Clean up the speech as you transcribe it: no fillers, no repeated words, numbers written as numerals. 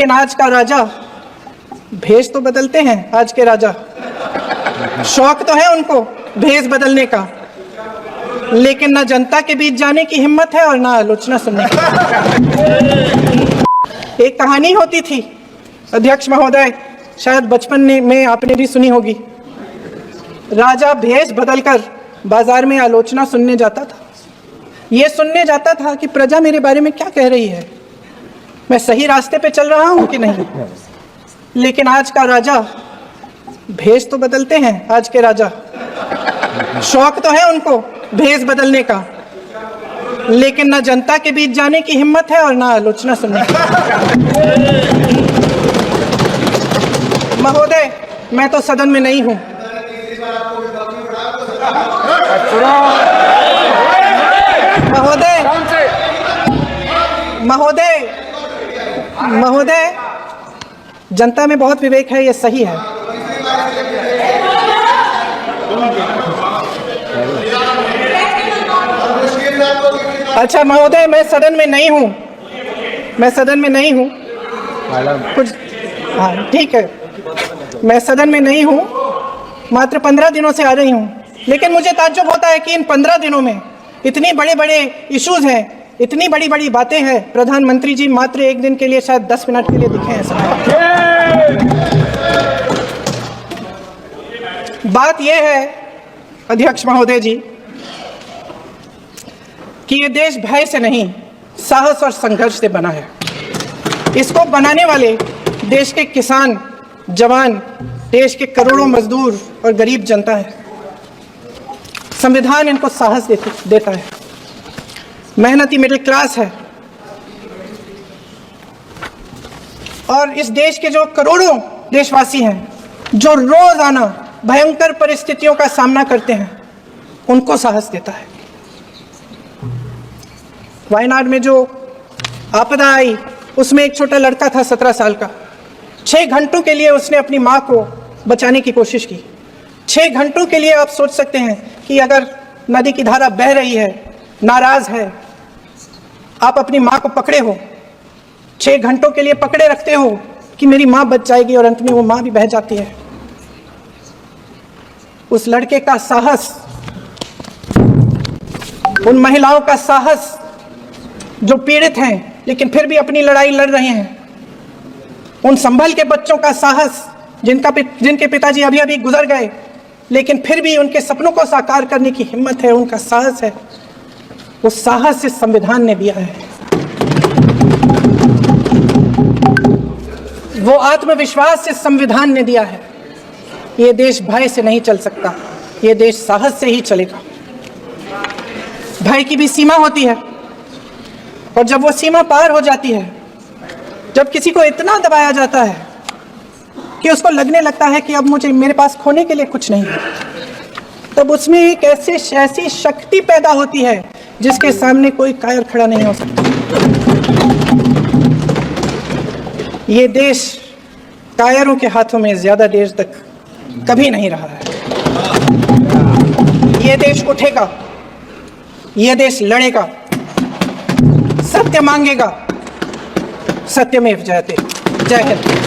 लेकिन आज का राजा, भेष तो बदलते हैं आज के राजा, शौक तो है उनको भेष बदलने का, लेकिन ना जनता के बीच जाने की हिम्मत है और ना आलोचना सुनने की। एक कहानी होती थी अध्यक्ष महोदय, शायद बचपन में आपने भी सुनी होगी। राजा भेष बदलकर बाजार में आलोचना सुनने जाता था। ये सुनने जाता था कि प्रजा मेरे बारे में क्या कह रही है, मैं सही रास्ते पे चल रहा हूं कि नहीं। लेकिन आज का राजा, भेष तो बदलते हैं आज के राजा, शौक तो है उनको भेष बदलने का, लेकिन ना जनता के बीच जाने की हिम्मत है और ना आलोचना सुनने की। महोदय, मैं तो सदन में नहीं हूं। महोदय महोदय महोदय, जनता में बहुत विवेक है, ये सही है। अच्छा महोदय, मैं सदन में नहीं हूँ, मैं सदन में नहीं हूँ कुछ, हाँ ठीक है, मैं सदन में नहीं हूँ, मात्र 15 दिनों से आ रही हूँ। लेकिन मुझे ताज्जुब होता है कि इन 15 दिनों में इतने बड़े बड़े इश्यूज हैं, इतनी बड़ी बड़ी बातें हैं, प्रधानमंत्री जी मात्र एक दिन के लिए, शायद 10 मिनट के लिए दिखे हैं सब। बात यह है अध्यक्ष महोदय जी कि ये देश भय से नहीं, साहस और संघर्ष से बना है। इसको बनाने वाले देश के किसान, जवान, देश के करोड़ों मजदूर और गरीब जनता है। संविधान इनको साहस देता है। मेहनती मिडिल क्लास है। और इस देश के जो करोड़ों देशवासी हैं, जो रोजाना भयंकर परिस्थितियों का सामना करते हैं, उनको साहस देता है। वायनाड में जो आपदा आई, उसमें एक छोटा लड़का था 17 साल का। 6 घंटों के लिए उसने अपनी माँ को बचाने की कोशिश की। 6 घंटों के लिए आप सोच सकते हैं कि अगर नदी की धारा बह रही है, नाराज है, आप अपनी माँ को पकड़े हो, 6 घंटों के लिए पकड़े रखते हो कि मेरी माँ बच जाएगी, और अंत में वो माँ भी बह जाती है। उस लड़के का साहस, उन महिलाओं का साहस जो पीड़ित हैं लेकिन फिर भी अपनी लड़ाई लड़ रहे हैं, उन संभल के बच्चों का साहस जिनके पिताजी अभी अभी गुजर गए लेकिन फिर भी उनके सपनों को साकार करने की हिम्मत है, उनका साहस है। उस साहस से संविधान ने दिया है। वो आत्मविश्वास से संविधान ने दिया है। ये देश भय से नहीं चल सकता, ये देश साहस से ही चलेगा। भय की भी सीमा होती है, और जब वो सीमा पार हो जाती है, जब किसी को इतना दबाया जाता है कि उसको लगने लगता है कि अब मेरे पास खोने के लिए कुछ नहीं है, तब उसमें एक ऐसी शक्ति पैदा होती है जिसके सामने कोई कायर खड़ा नहीं हो सकता। ये देश कायरों के हाथों में ज्यादा देर तक कभी नहीं रहा है। ये देश उठेगा, ये देश लड़ेगा, सत्य मांगेगा, सत्यमेव जयते। जय हिंद।